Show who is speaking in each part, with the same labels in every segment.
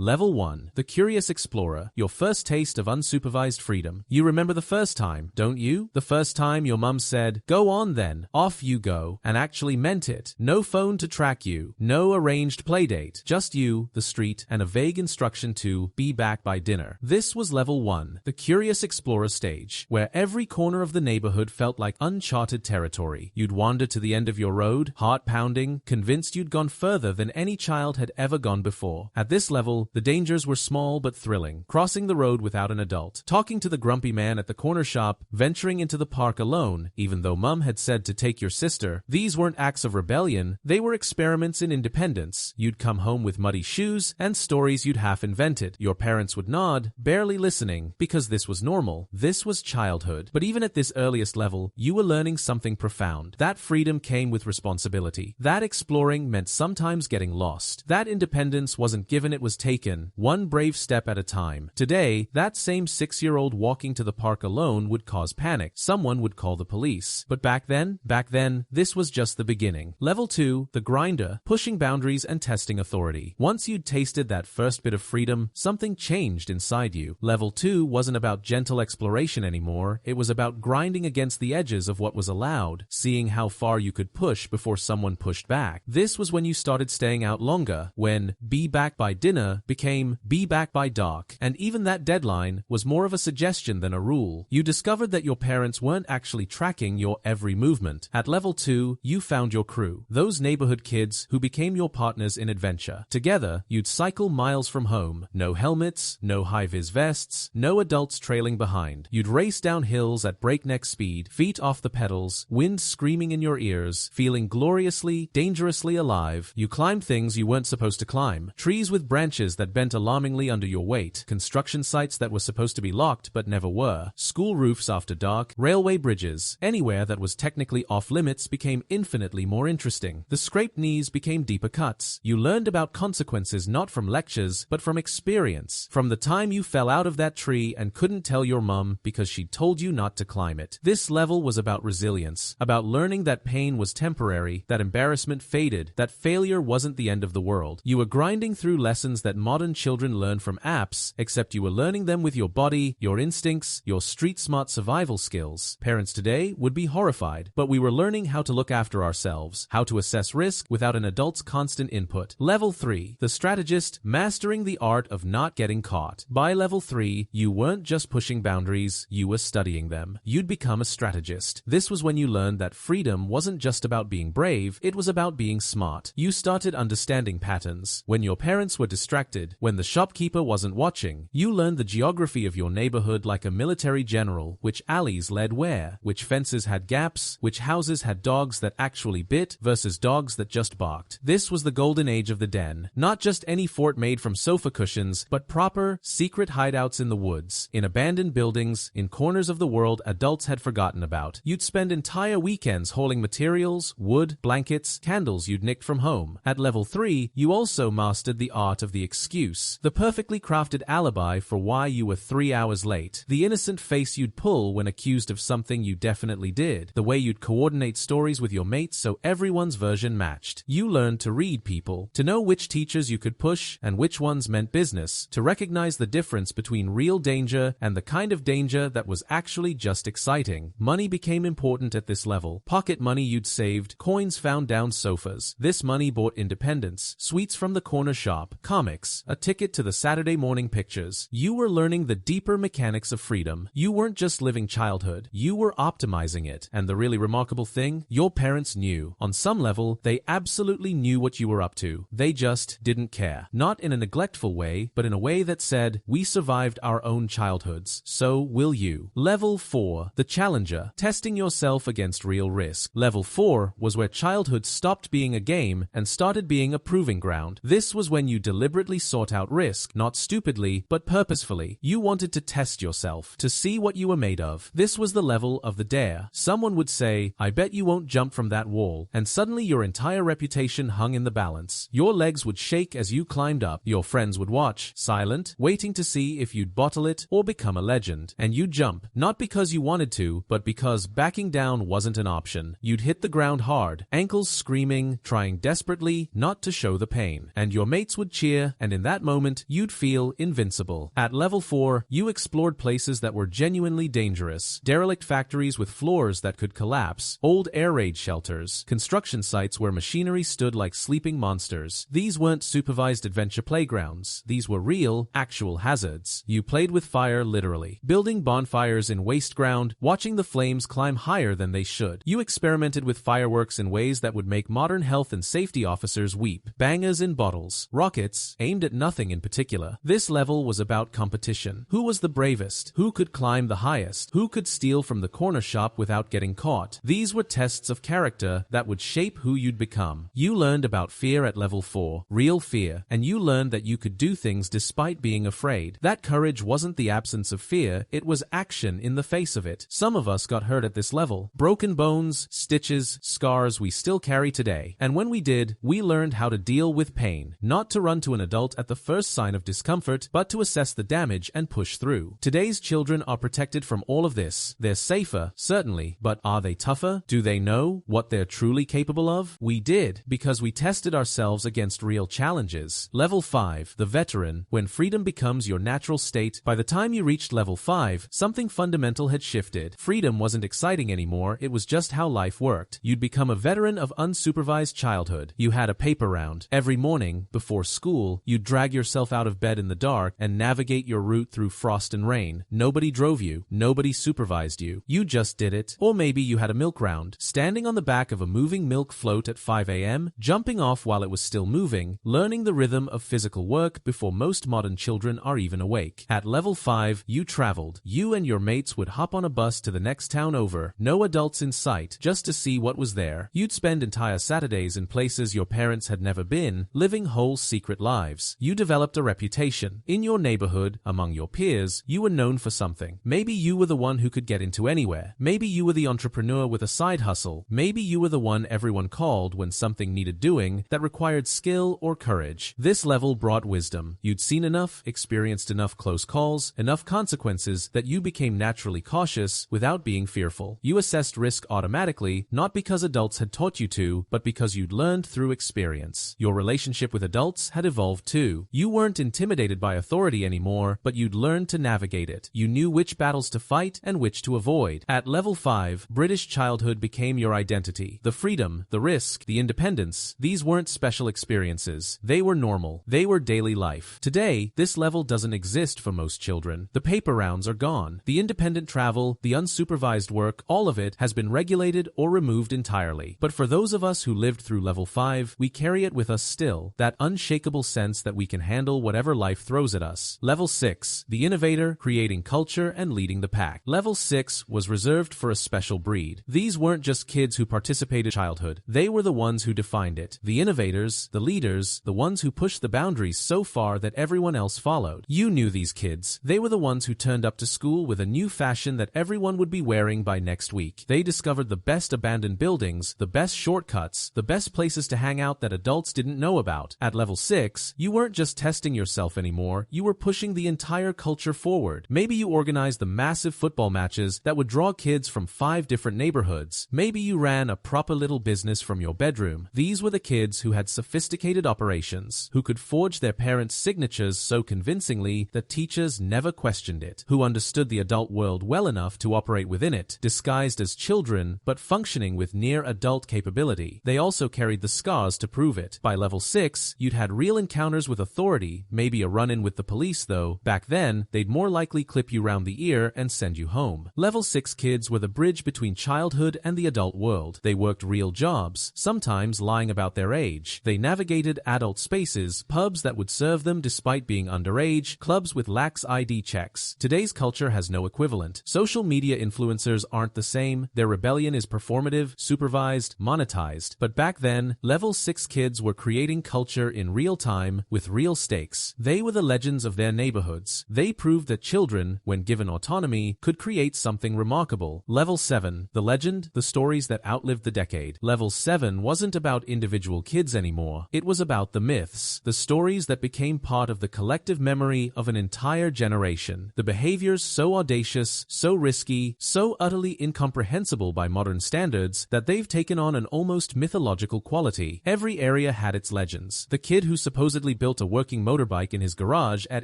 Speaker 1: Level 1. The Curious Explorer. Your first taste of unsupervised freedom. You remember the first time, don't you? The first time your mum said, "Go on then, off you go," and actually meant it. No phone to track you, no arranged playdate, just you, the street, and a vague instruction to be back by dinner. This was Level 1, the Curious Explorer stage, where every corner of the neighborhood felt like uncharted territory. You'd wander to the end of your road, heart pounding, convinced you'd gone further than any child had ever gone before. At this level, the dangers were small but thrilling. Crossing the road without an adult, talking to the grumpy man at the corner shop, venturing into the park alone, even though mum had said to take your sister. These weren't acts of rebellion, they were experiments in independence. You'd come home with muddy shoes and stories you'd half invented. Your parents would nod, barely listening, because this was normal. This was childhood. But even at this earliest level, you were learning something profound. That freedom came with responsibility. That exploring meant sometimes getting lost. That independence wasn't given, it was taken, one brave step at a time. Today, that same 6-year-old walking to the park alone would cause panic. Someone would call the police. But back then, this was just the beginning. Level 2, the grinder, pushing boundaries and testing authority. Once you'd tasted that first bit of freedom, something changed inside you. Level 2 wasn't about gentle exploration anymore, it was about grinding against the edges of what was allowed, seeing how far you could push before someone pushed back. This was when you started staying out longer, when be back by dinner became be back by dark, and even that deadline was more of a suggestion than a rule. You discovered that your parents weren't actually tracking your every movement. At Level 2, you found your crew, those neighborhood kids who became your partners in adventure. Together, you'd cycle miles from home, no helmets, no high-vis vests, no adults trailing behind. You'd race down hills at breakneck speed, feet off the pedals, wind screaming in your ears, feeling gloriously, dangerously alive. You climbed things you weren't supposed to climb, trees with branches that bent alarmingly under your weight, construction sites that were supposed to be locked but never were, school roofs after dark, railway bridges. Anywhere that was technically off limits became infinitely more interesting. The scraped knees became deeper cuts. You learned about consequences not from lectures, but from experience. From the time you fell out of that tree and couldn't tell your mum because she'd told you not to climb it. This level was about resilience, about learning that pain was temporary, that embarrassment faded, that failure wasn't the end of the world. You were grinding through lessons that modern children learn from apps, except you were learning them with your body, your instincts, your street-smart survival skills. Parents today would be horrified, but we were learning how to look after ourselves, how to assess risk without an adult's constant input. Level 3, the strategist, mastering the art of not getting caught. By Level 3, you weren't just pushing boundaries, you were studying them. You'd become a strategist. This was when you learned that freedom wasn't just about being brave, it was about being smart. You started understanding patterns. When your parents were distracted, when the shopkeeper wasn't watching, you learned the geography of your neighborhood like a military general, which alleys led where, which fences had gaps, which houses had dogs that actually bit versus dogs that just barked. This was the golden age of the den. Not just any fort made from sofa cushions, but proper, secret hideouts in the woods, in abandoned buildings, in corners of the world adults had forgotten about. You'd spend entire weekends hauling materials, wood, blankets, candles you'd nicked from home. At Level 3, you also mastered the art of the excuse, the perfectly crafted alibi for why you were 3 hours late, the innocent face you'd pull when accused of something you definitely did, the way you'd coordinate stories with your mates so everyone's version matched. You learned to read people, to know which teachers you could push and which ones meant business, to recognize the difference between real danger and the kind of danger that was actually just exciting. Money became important at this level. Pocket money you'd saved, coins found down sofas. This money bought independence, sweets from the corner shop, comics, a ticket to the Saturday morning pictures. You were learning the deeper mechanics of freedom. You weren't just living childhood, you were optimizing it. And the really remarkable thing, your parents knew. On some level, they absolutely knew what you were up to. They just didn't care. Not in a neglectful way, but in a way that said, we survived our own childhoods, so will you. Level 4, the challenger, testing yourself against real risk. Level 4 was where childhood stopped being a game and started being a proving ground. This was when you deliberately sought out risk, not stupidly, but purposefully. You wanted to test yourself, to see what you were made of. This was the level of the dare. Someone would say, I bet you won't jump from that wall, and suddenly your entire reputation hung in the balance. Your legs would shake as you climbed up. Your friends would watch, silent, waiting to see if you'd bottle it or become a legend. And you'd jump, not because you wanted to, but because backing down wasn't an option. You'd hit the ground hard, ankles screaming, trying desperately not to show the pain. And your mates would cheer and and in that moment, you'd feel invincible. At level 4, you explored places that were genuinely dangerous. Derelict factories with floors that could collapse, old air raid shelters, construction sites where machinery stood like sleeping monsters. These weren't supervised adventure playgrounds. These were real, actual hazards. You played with fire literally, building bonfires in waste ground, watching the flames climb higher than they should. You experimented with fireworks in ways that would make modern health and safety officers weep. Bangers in bottles, rockets, aimed at nothing in particular. This level was about competition. Who was the bravest? Who could climb the highest? Who could steal from the corner shop without getting caught? These were tests of character that would shape who you'd become. You learned about fear at level 4, real fear, and you learned that you could do things despite being afraid. That courage wasn't the absence of fear, it was action in the face of it. Some of us got hurt at this level. Broken bones, stitches, scars we still carry today. And when we did, we learned how to deal with pain. Not to run to an adult at the first sign of discomfort, but to assess the damage and push through. Today's children are protected from all of this. They're safer, certainly, but are they tougher? Do they know what they're truly capable of? We did, because we tested ourselves against real challenges. Level 5, the veteran. When freedom becomes your natural state, by the time you reached level 5, something fundamental had shifted. Freedom wasn't exciting anymore, it was just how life worked. You'd become a veteran of unsupervised childhood. You had a paper round. Every morning, before school, you'd drag yourself out of bed in the dark and navigate your route through frost and rain. Nobody drove you. Nobody supervised you. You just did it. Or maybe you had a milk round. Standing on the back of a moving milk float at 5 a.m., jumping off while it was still moving, learning the rhythm of physical work before most modern children are even awake. At level 5, you traveled. You and your mates would hop on a bus to the next town over. No adults in sight, just to see what was there. You'd spend entire Saturdays in places your parents had never been, living whole secret lives. You developed a reputation. In your neighborhood, among your peers, you were known for something. Maybe you were the one who could get into anywhere. Maybe you were the entrepreneur with a side hustle. Maybe you were the one everyone called when something needed doing that required skill or courage. This level brought wisdom. You'd seen enough, experienced enough close calls, enough consequences that you became naturally cautious without being fearful. You assessed risk automatically, not because adults had taught you to, but because you'd learned through experience. Your relationship with adults had evolved too. You weren't intimidated by authority anymore, but you'd learned to navigate it. You knew which battles to fight and which to avoid. At level 5, British childhood became your identity. The freedom, the risk, the independence, these weren't special experiences. They were normal. They were daily life. Today, this level doesn't exist for most children. The paper rounds are gone. The independent travel, the unsupervised work, all of it has been regulated or removed entirely. But for those of us who lived through level 5, we carry it with us still, that unshakable sense that we can handle whatever life throws at us. Level 6, the innovator, creating culture and leading the pack. Level 6 was reserved for a special breed. These weren't just kids who participated in childhood. They were the ones who defined it. The innovators, the leaders, the ones who pushed the boundaries so far that everyone else followed. You knew these kids. They were the ones who turned up to school with a new fashion that everyone would be wearing by next week. They discovered the best abandoned buildings, the best shortcuts, the best places to hang out that adults didn't know about. At level 6, you weren't just testing yourself anymore, you were pushing the entire culture forward. Maybe you organized the massive football matches that would draw kids from 5 different neighborhoods. Maybe you ran a proper little business from your bedroom. These were the kids who had sophisticated operations, who could forge their parents' signatures so convincingly that teachers never questioned it, who understood the adult world well enough to operate within it, disguised as children but functioning with near-adult capability. They also carried the scars to prove it. By level 6, you'd had real encounters with authority, maybe a run-in with the police though. Back then, they'd more likely clip you round the ear and send you home. Level 6 kids were the bridge between childhood and the adult world. They worked real jobs, sometimes lying about their age. They navigated adult spaces, pubs that would serve them despite being underage, clubs with lax ID checks. Today's culture has no equivalent. Social media influencers aren't the same. Their rebellion is performative, supervised, monetized. But back then, level 6 kids were creating culture in real time with real stakes. They were the legends of their neighborhoods. They proved that children, when given autonomy, could create something remarkable. Level 7, the legend, the stories that outlived the decade. Level 7 wasn't about individual kids anymore. It was about the myths, the stories that became part of the collective memory of an entire generation. The behaviors so audacious, so risky, so utterly incomprehensible by modern standards that they've taken on an almost mythological quality. Every area had its legends. The kid who supposedly actually built a working motorbike in his garage at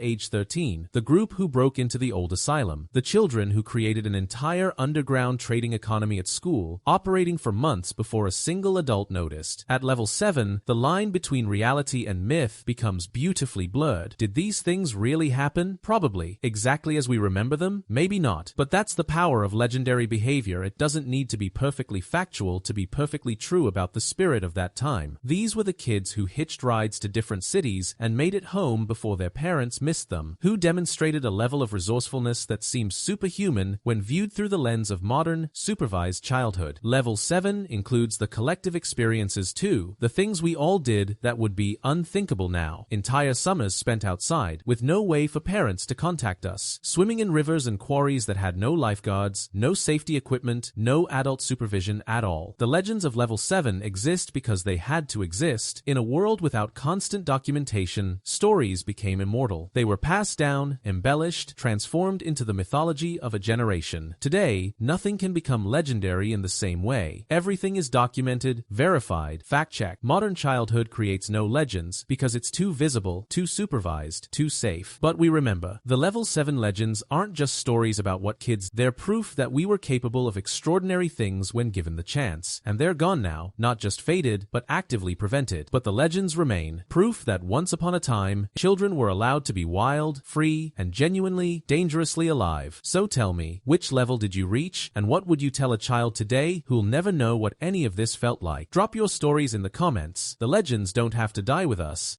Speaker 1: age 13, the group who broke into the old asylum, the children who created an entire underground trading economy at school, operating for months before a single adult noticed. At level 7, the line between reality and myth becomes beautifully blurred. Did these things really happen? Probably. Exactly as we remember them? Maybe not. But that's the power of legendary behavior. It doesn't need to be perfectly factual to be perfectly true about the spirit of that time. These were the kids who hitched rides to different cities and made it home before their parents missed them, who demonstrated a level of resourcefulness that seems superhuman when viewed through the lens of modern, supervised childhood. Level 7 includes the collective experiences too, the things we all did that would be unthinkable now. Entire summers spent outside, with no way for parents to contact us, swimming in rivers and quarries that had no lifeguards, no safety equipment, no adult supervision at all. The legends of Level 7 exist because they had to exist. In a world without constant documentation, stories became immortal. They were passed down, embellished, transformed into the mythology of a generation. Today, nothing can become legendary in the same way. Everything is documented, verified, fact-checked. Modern childhood creates no legends because it's too visible, too supervised, too safe. But we remember, the Level 7 legends aren't just stories about what kids, they're proof that we were capable of extraordinary things when given the chance. And they're gone now, not just faded, but actively prevented. But the legends remain, proof that once upon a time, children were allowed to be wild, free, and genuinely, dangerously alive. So tell me, which level did you reach, and what would you tell a child today who'll never know what any of this felt like? Drop your stories in the comments. The legends don't have to die with us.